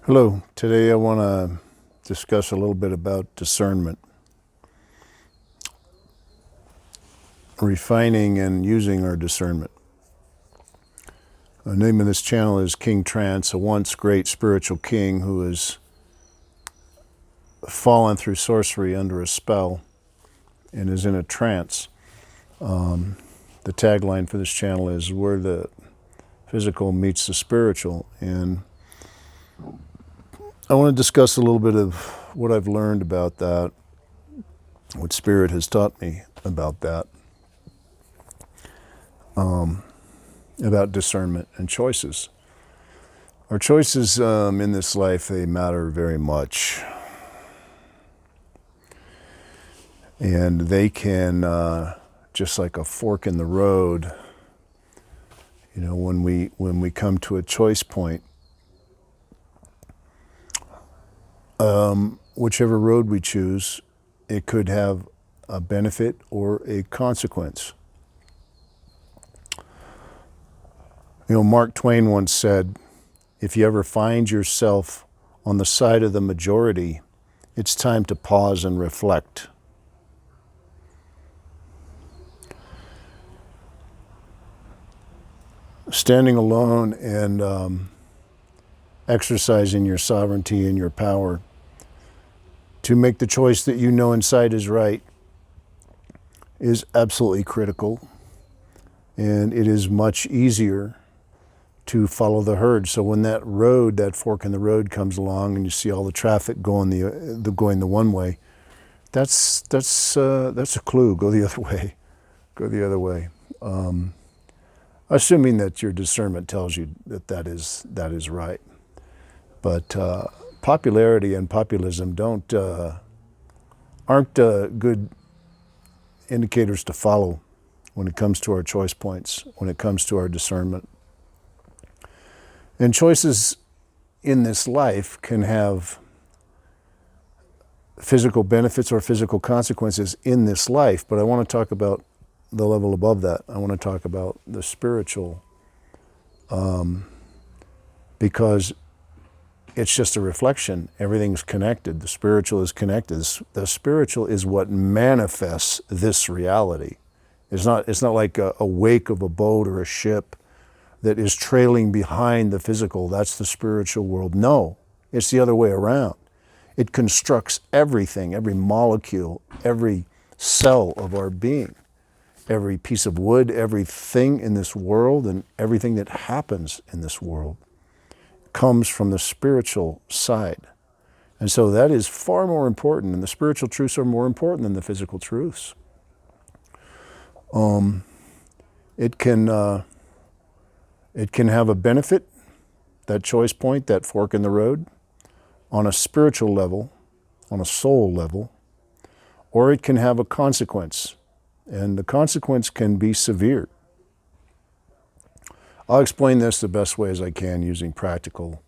Hello. Today I want to discuss a little bit about discernment, refining and using our discernment. The name of this channel is King Trance, a once great spiritual king who has fallen through sorcery under a spell and is in a trance. The tagline for this channel is where the physical meets the spiritual, and I want to discuss a little bit of what I've learned about that, what Spirit has taught me about that, about discernment and choices. Our choices in this life, they matter very much. And they can, just like a fork in the road, when we come to a choice point, whichever road we choose, it could have a benefit or a consequence. Mark Twain once said, if you ever find yourself on the side of the majority, it's time to pause and reflect. Standing alone and exercising your sovereignty and your power to make the choice that you know inside is right is absolutely critical, and it is much easier to follow the herd. So when that fork in the road comes along and you see all the traffic going the one way, that's a clue. Go the other way. Go the other way. Assuming that your discernment tells you that is right. But popularity and populism aren't good indicators to follow when it comes to our choice points, when it comes to our discernment. And choices in this life can have physical benefits or physical consequences in this life, but I want to talk about the level above that. I want to talk about the spiritual, because it's just a reflection. Everything's connected. The spiritual is connected. The spiritual is what manifests this reality. It's not like a wake of a boat or a ship that is trailing behind the physical. That's the spiritual world. No, it's the other way around. It constructs everything, every molecule, every cell of our being, every piece of wood, everything in this world, and everything that happens in this world comes from the spiritual side. And so that is far more important, and the spiritual truths are more important than the physical truths. It can have a benefit, that choice point, that fork in the road, on a spiritual level, on a soul level, or it can have a consequence, and the consequence can be severe. I'll explain this the best way as I can using practical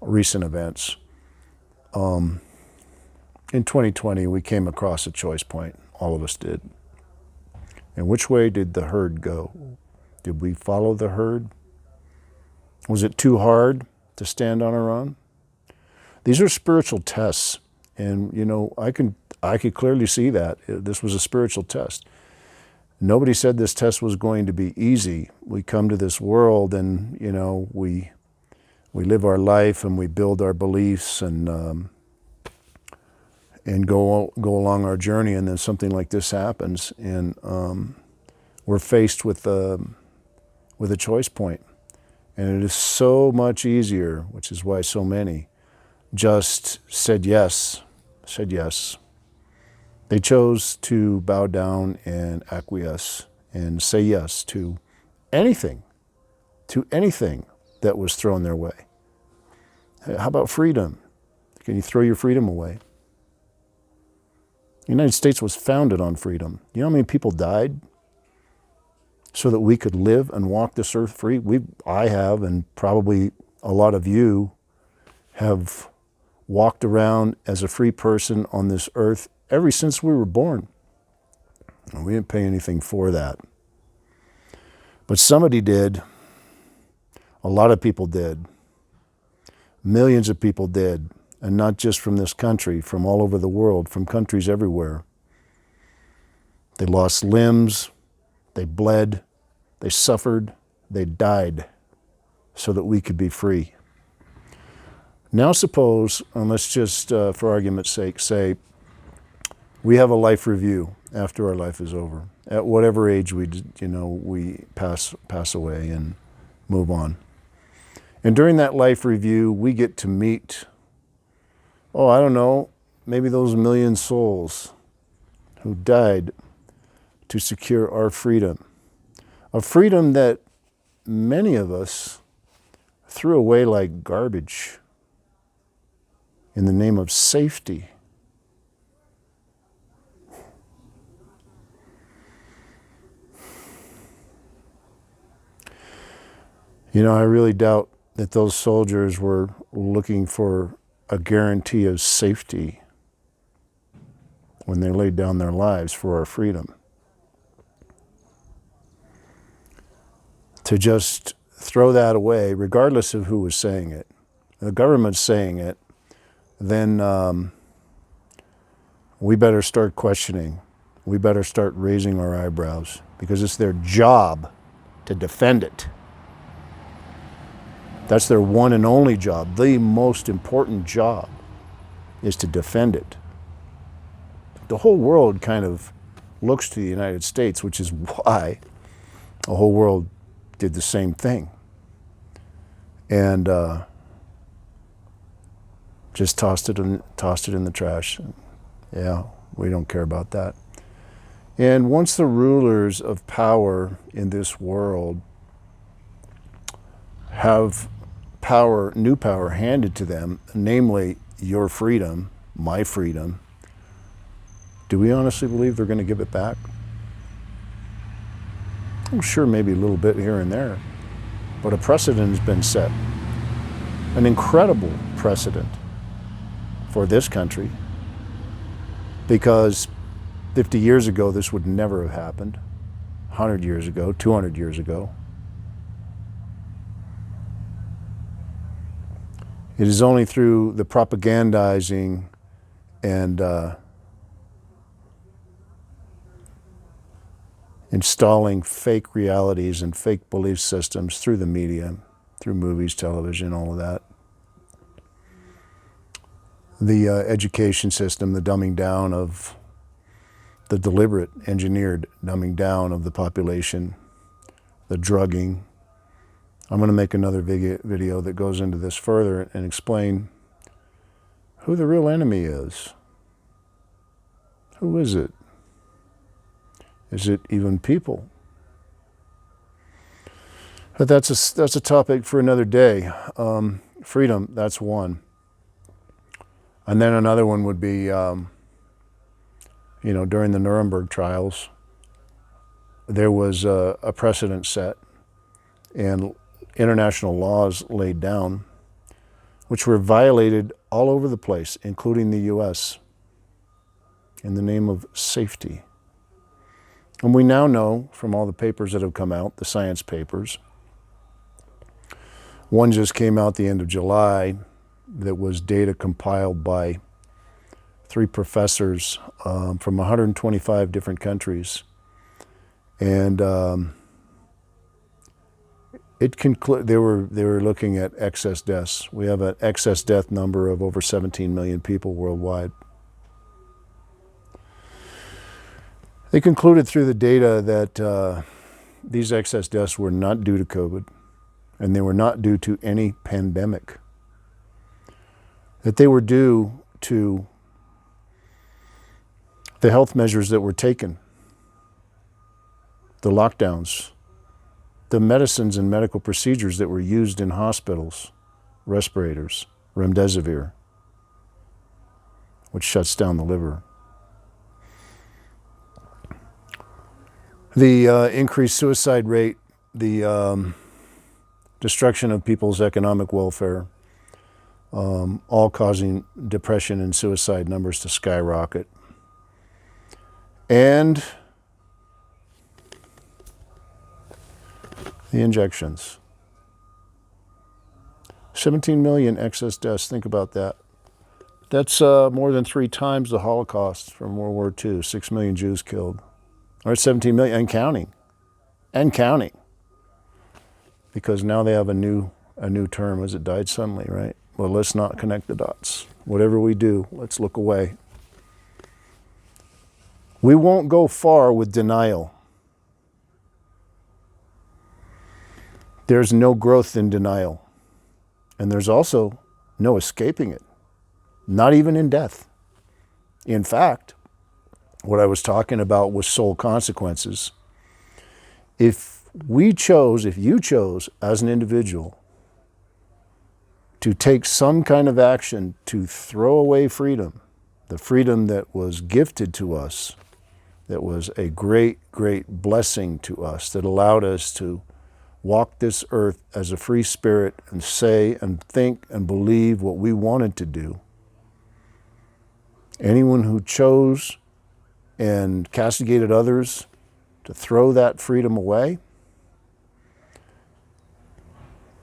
recent events. In 2020, we came across a choice point. All of us did. And which way did the herd go? Did we follow the herd? Was it too hard to stand on our own? These are spiritual tests, and I could clearly see that this was a spiritual test. Nobody said this test was going to be easy. We come to this world, and we live our life, and we build our beliefs, and go along our journey, and then something like this happens, and we're faced with a choice point. And it is so much easier, which is why so many just said yes. They chose to bow down and acquiesce and say yes to anything that was thrown their way. How about freedom? Can you throw your freedom away? The United States was founded on freedom. You know how many people died so that we could live and walk this earth free? I have, and probably a lot of you have walked around as a free person on this earth ever since we were born. And we didn't pay anything for that. But somebody did. A lot of people did. millions of people dead, and not just from this country, from all over the world, from countries everywhere. They lost limbs, they bled, they suffered, they died so that we could be free. Now suppose, and let's just, for argument's sake, say we have a life review after our life is over, at whatever age we pass away and move on. And during that life review, we get to meet, I don't know, maybe those million souls who died to secure our freedom. A freedom that many of us threw away like garbage in the name of safety. I really doubt that those soldiers were looking for a guarantee of safety when they laid down their lives for our freedom. To just throw that away, regardless of who was saying it, the government's saying it, then we better start questioning. We better start raising our eyebrows, because it's their job to defend it. That's their one and only job. The most important job is to defend it. The whole world kind of looks to the United States, which is why the whole world did the same thing. And just tossed it in the trash. Yeah, we don't care about that. And once the rulers of power in this world have new power handed to them, namely your freedom, my freedom, do we honestly believe they're going to give it back? I'm sure maybe a little bit here and there, but a precedent has been set. An incredible precedent for this country, because 50 years ago this would never have happened, 100 years ago, 200 years ago. It is only through the propagandizing and installing fake realities and fake belief systems through the media, through movies, television, all of that. The education system, the dumbing down of the deliberate, engineered dumbing down of the population, the drugging. I'm going to make another video that goes into this further and explain who the real enemy is. Who is it? Is it even people? But that's a topic for another day. Freedom, that's one. And then another one would be, during the Nuremberg trials, there was a precedent set and international laws laid down, which were violated all over the place, including the U.S., in the name of safety. And we now know from all the papers that have come out, the science papers, one just came out the end of July that was data compiled by 3 professors from 125 different countries. And they were looking at excess deaths. We have an excess death number of over 17 million people worldwide. They concluded through the data that these excess deaths were not due to COVID, and they were not due to any pandemic. That they were due to the health measures that were taken, the lockdowns, the medicines and medical procedures that were used in hospitals, respirators, remdesivir, which shuts down the liver. The increased suicide rate, the destruction of people's economic welfare, all causing depression and suicide numbers to skyrocket. And the injections. 17 million excess deaths. Think about that. That's more than 3 times the Holocaust from World War II. 6 million Jews killed. All right, 17 million and counting. And counting. Because now they have a new term, as it died suddenly, right? Well, let's not connect the dots. Whatever we do, let's look away. We won't go far with denial. There's no growth in denial. And there's also no escaping it. Not even in death. In fact, what I was talking about was soul consequences. If you chose as an individual to take some kind of action to throw away freedom, the freedom that was gifted to us, that was a great, great blessing to us, that allowed us to walk this earth as a free spirit and say and think and believe what we wanted to do. Anyone who chose and castigated others to throw that freedom away,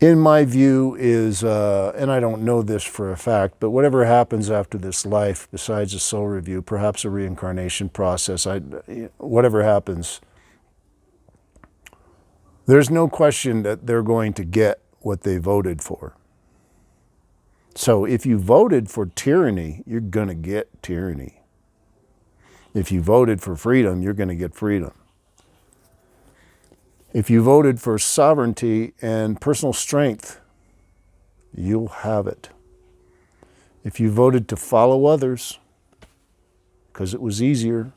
in my view, is, and I don't know this for a fact, but whatever happens after this life, besides a soul review, perhaps a reincarnation process, whatever happens, there's no question that they're going to get what they voted for. So if you voted for tyranny, you're going to get tyranny. If you voted for freedom, you're going to get freedom. If you voted for sovereignty and personal strength, you'll have it. If you voted to follow others because it was easier,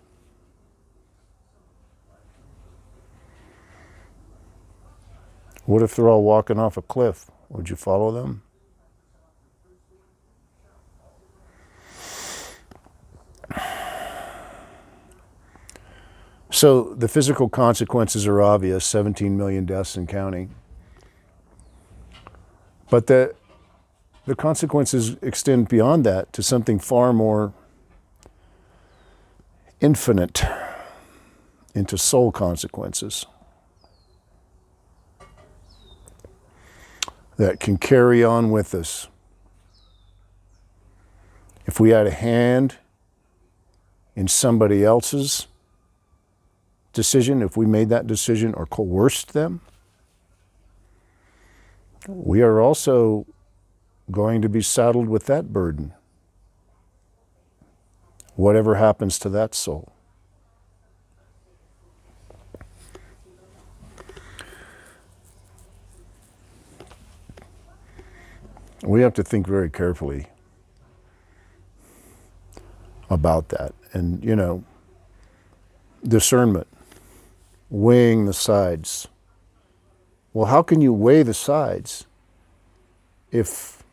what if they're all walking off a cliff? Would you follow them? So the physical consequences are obvious, 17 million deaths and counting. But the consequences extend beyond that to something far more infinite, into soul consequences that can carry on with us. If we had a hand in somebody else's decision, if we made that decision or coerced them, we are also going to be saddled with that burden. Whatever happens to that soul. We have to think very carefully about that. And, discernment, weighing the sides. Well, how can you weigh the sides if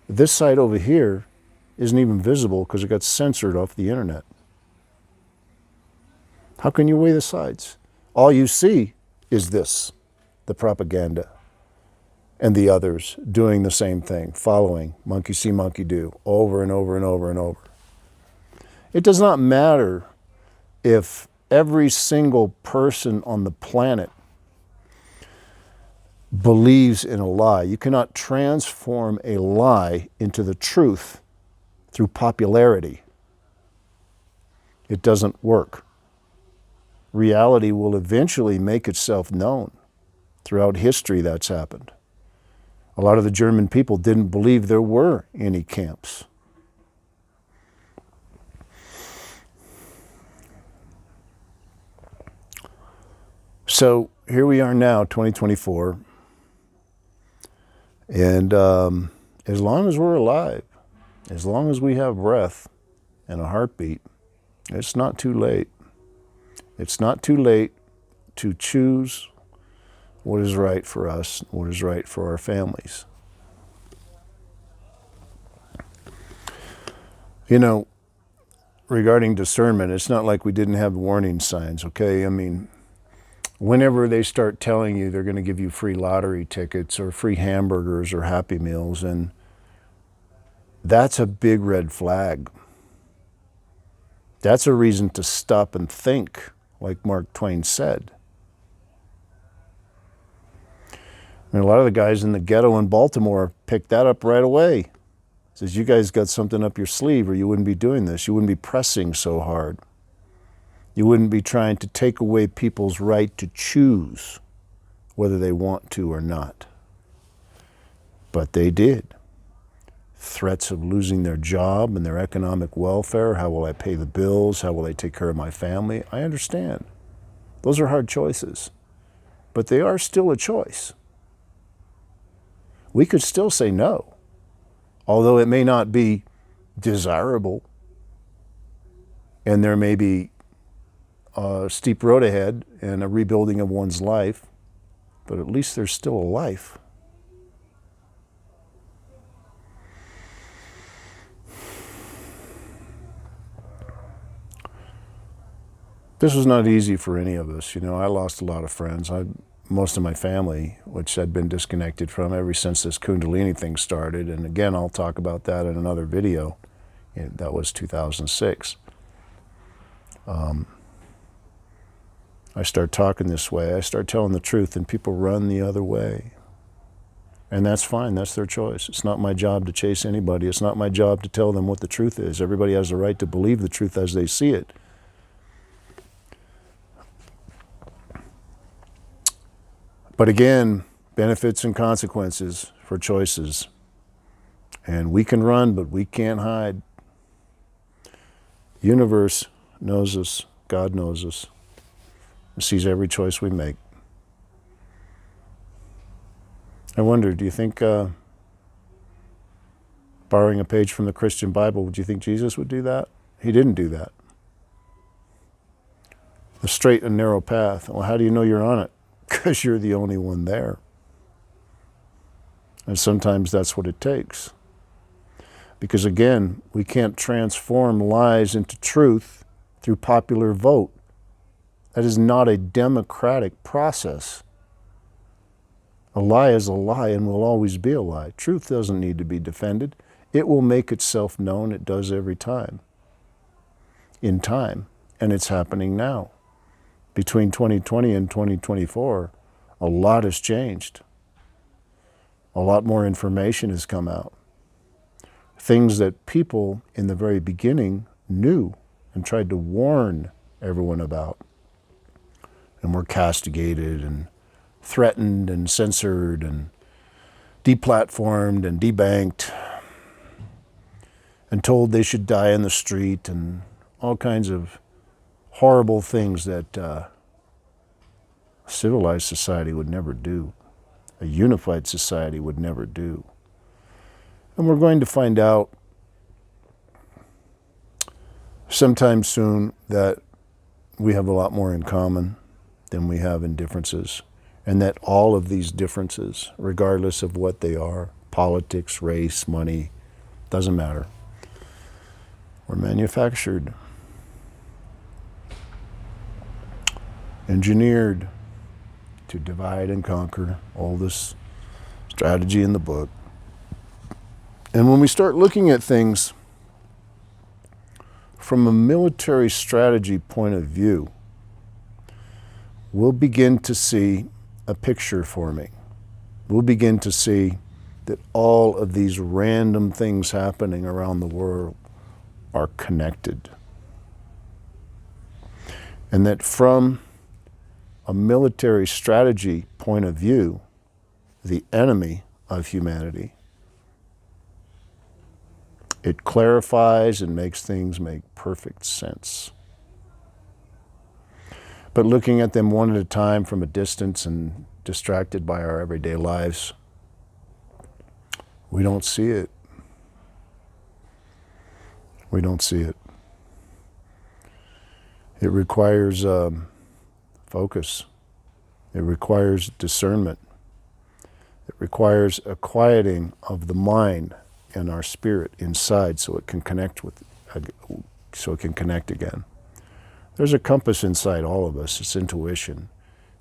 this side over here isn't even visible because it got censored off the internet? How can you weigh the sides? All you see is this, the propaganda, and the others doing the same thing, following, monkey see, monkey do, over and over and over and over. It does not matter if every single person on the planet believes in a lie. You cannot transform a lie into the truth through popularity. It doesn't work. Reality will eventually make itself known. Throughout history, that's happened. A lot of the German people didn't believe there were any camps. So here we are now, 2024, and as long as we're alive, as long as we have breath and a heartbeat, it's not too late. It's not too late to choose what is right for us, what is right for our families. Regarding discernment, it's not like we didn't have warning signs, okay? I mean, whenever they start telling you they're going to give you free lottery tickets or free hamburgers or Happy Meals, and that's a big red flag. That's a reason to stop and think, like Mark Twain said. I mean, a lot of the guys in the ghetto in Baltimore picked that up right away. Says, you guys got something up your sleeve or you wouldn't be doing this. You wouldn't be pressing so hard. You wouldn't be trying to take away people's right to choose whether they want to or not. But they did. Threats of losing their job and their economic welfare. How will I pay the bills? How will I take care of my family? I understand. Those are hard choices. But they are still a choice. We could still say no, although it may not be desirable. And there may be a steep road ahead and a rebuilding of one's life, but at least there's still a life. This was not easy for any of us. You know, I lost a lot of friends. Most of my family, which I'd been disconnected from ever since this Kundalini thing started. And again, I'll talk about that in another video. That was 2006. I start talking this way. I start telling the truth, and people run the other way. And that's fine. That's their choice. It's not my job to chase anybody. It's not my job to tell them what the truth is. Everybody has the right to believe the truth as they see it. But again, benefits and consequences for choices. And we can run, but we can't hide. The universe knows us. God knows us. He sees every choice we make. I wonder, do you think, borrowing a page from the Christian Bible, would you think Jesus would do that? He didn't do that. The straight and narrow path. Well, how do you know you're on it? Because you're the only one there. And sometimes that's what it takes. Because again, we can't transform lies into truth through popular vote. That is not a democratic process. A lie is a lie and will always be a lie. Truth doesn't need to be defended. It will make itself known. It does every time. In time. And it's happening now. Between 2020 and 2024, a lot has changed. A lot more information has come out. Things that people in the very beginning knew and tried to warn everyone about, and were castigated and threatened and censored and deplatformed and debanked and told they should die in the street and all kinds of horrible things that a civilized society would never do, a unified society would never do. And we're going to find out sometime soon that we have a lot more in common than we have in differences, and that all of these differences, regardless of what they are, politics, race, money, doesn't matter, were manufactured, engineered to divide and conquer, all this strategy in the book. And when we start looking at things from a military strategy point of view, we'll begin to see a picture forming. We'll begin to see that all of these random things happening around the world are connected. And that from a military strategy point of view, the enemy of humanity, it clarifies and makes things make perfect sense. But looking at them one at a time from a distance and distracted by our everyday lives, we don't see it. We don't see it. It requires focus. It requires discernment. It requires a quieting of the mind and our spirit inside so it can connect again. There's a compass inside all of us. It's intuition,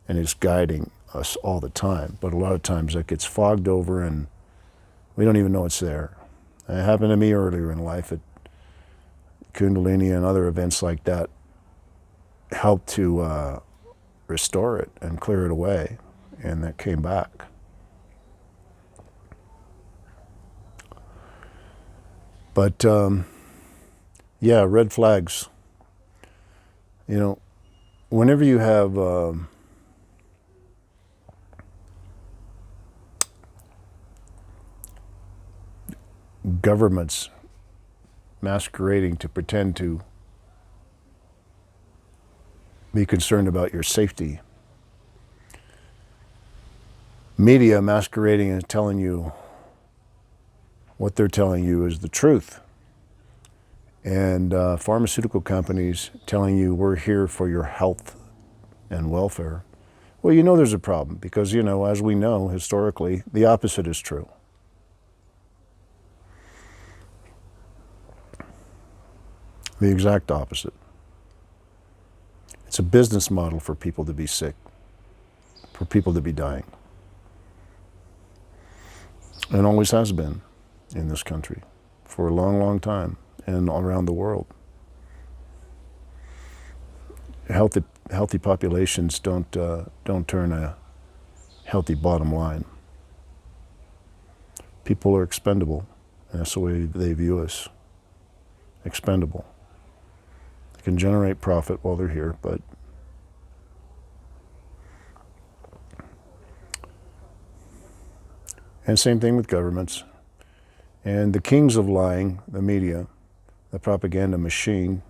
and it's guiding us all the time. But a lot of times that gets fogged over and we don't even know it's there. It happened to me earlier in life at Kundalini and other events like that helped to restore it and clear it away, and that came back. But yeah, red flags. You know, whenever you have governments masquerading to pretend to be concerned about your safety, media masquerading and telling you what they're telling you is the truth, and pharmaceutical companies telling you we're here for your health and welfare, well, you know there's a problem, because, you know, as we know historically, the opposite is true. The exact opposite. It's a business model for people to be sick, for people to be dying. And always has been in this country for a long, long time and around the world. Healthy populations don't turn a healthy bottom line. People are expendable, and that's the way they view us. Expendable. They can generate profit while they're here, but and same thing with governments. And the kings of lying, the media, the propaganda machine,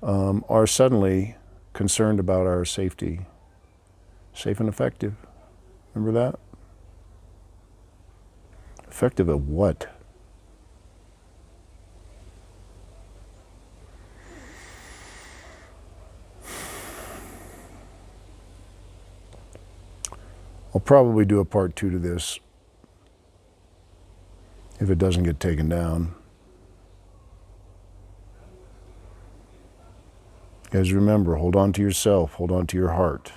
are suddenly concerned about our safety. Safe and effective. Remember that? Effective at what? I'll probably do a part 2 to this if it doesn't get taken down. Guys, remember, hold on to yourself, hold on to your heart.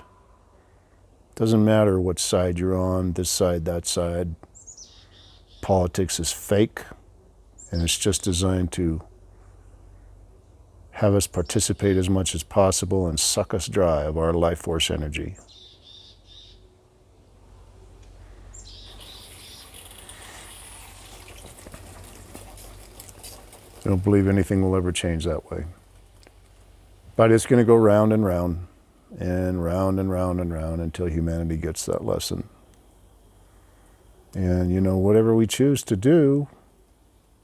Doesn't matter what side you're on, this side, that side. Politics is fake, and it's just designed to have us participate as much as possible and suck us dry of our life force energy. I don't believe anything will ever change that way. But it's going to go round and round and round and round and round until humanity gets that lesson. And, you know, whatever we choose to do,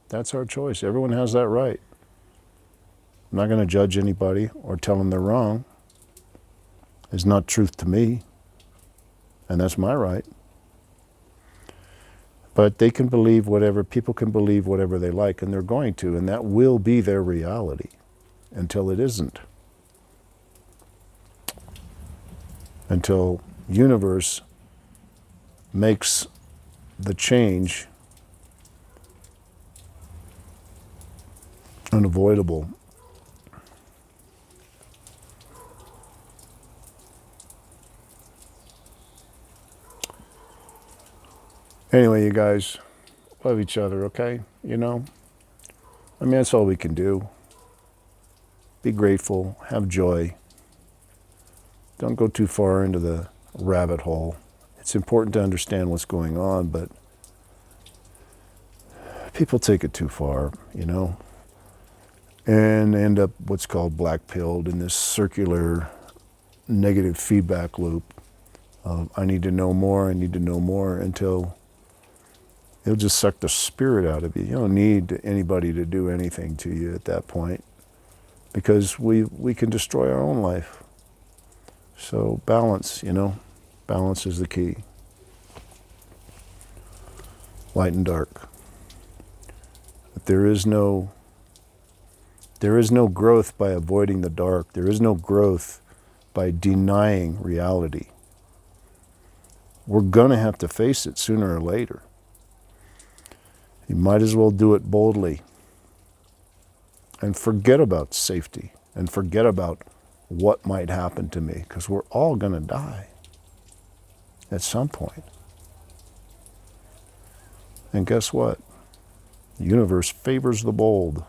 that's our choice. Everyone has that right. I'm not going to judge anybody or tell them they're wrong. It's not truth to me, and that's my right. But they can believe whatever, people can believe whatever they like, and they're going to, and that will be their reality until it isn't. Until universe makes the change unavoidable. Anyway, you guys, love each other, okay? You know? I mean, that's all we can do. Be grateful, have joy. Don't go too far into the rabbit hole. It's important to understand what's going on, but people take it too far, you know? And end up what's called black-pilled in this circular negative feedback loop of I need to know more, until it'll just suck the spirit out of you. You don't need anybody to do anything to you at that point, because we can destroy our own life. So balance, you know, balance is the key. Light and dark. But there is no growth by avoiding the dark. There is no growth by denying reality. We're going to have to face it sooner or later. You might as well do it boldly and forget about safety and forget about what might happen to me, because we're all going to die at some point. And guess what? The universe favors the bold.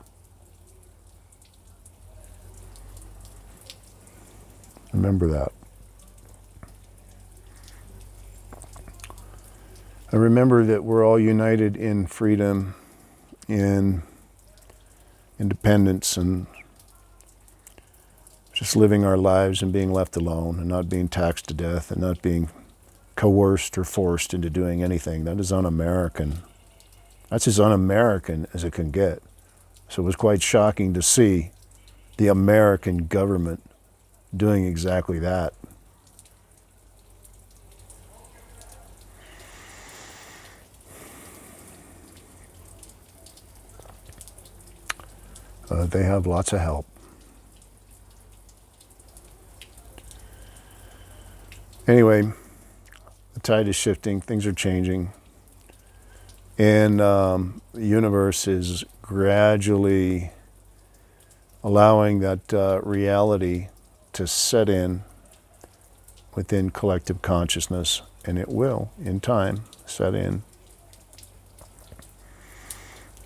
Remember that. And remember that we're all united in freedom, in independence and just living our lives and being left alone and not being taxed to death and not being coerced or forced into doing anything. That is un-American. That's as un-American as it can get. So it was quite shocking to see the American government doing exactly that. They have lots of help. Anyway, the tide is shifting, things are changing, and the universe is gradually allowing that reality to set in within collective consciousness, and it will, in time, set in.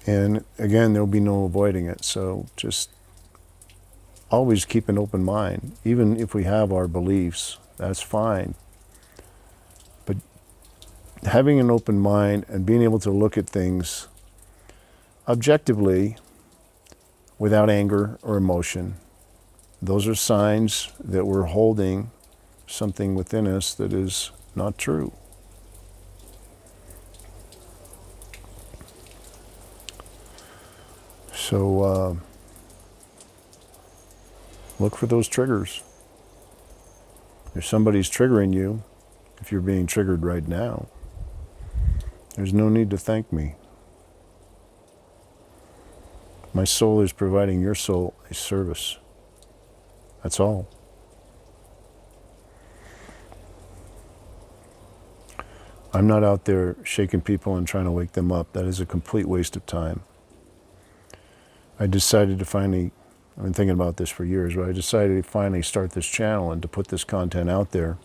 And again, there'll be no avoiding it, so just always keep an open mind. Even if we have our beliefs, that's fine. But having an open mind and being able to look at things objectively without anger or emotion, those are signs that we're holding something within us that is not true. So look for those triggers. If somebody's triggering you, if you're being triggered right now, there's no need to thank me. My soul is providing your soul a service. That's all. I'm not out there shaking people and trying to wake them up. That is a complete waste of time. I decided to finally, I've been thinking about this for years, but I decided to finally start this channel and to put this content out there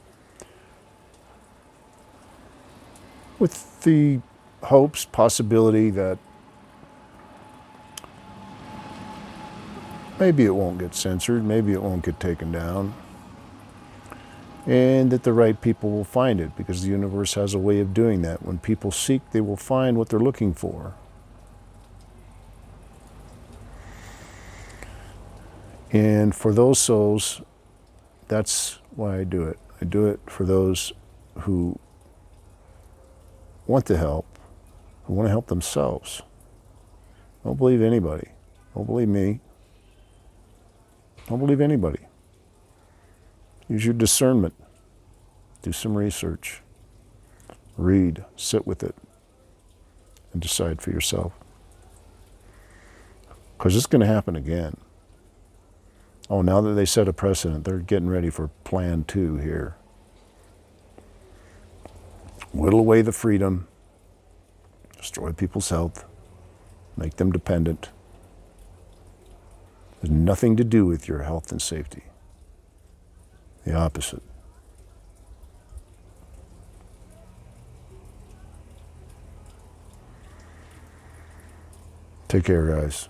with the hopes, possibility that maybe it won't get censored, maybe it won't get taken down, and that the right people will find it, because the universe has a way of doing that. When people seek, they will find what they're looking for. And for those souls, that's why I do it. I do it for those who want to help, who want to help themselves. Don't believe anybody. Don't believe me. Don't believe anybody. Use your discernment. Do some research. Read. Sit with it. And decide for yourself. Because it's going to happen again. Oh, now that they set a precedent, they're getting ready for plan 2 here. Whittle away the freedom. Destroy people's health. Make them dependent. It has nothing to do with your health and safety. The opposite. Take care, guys.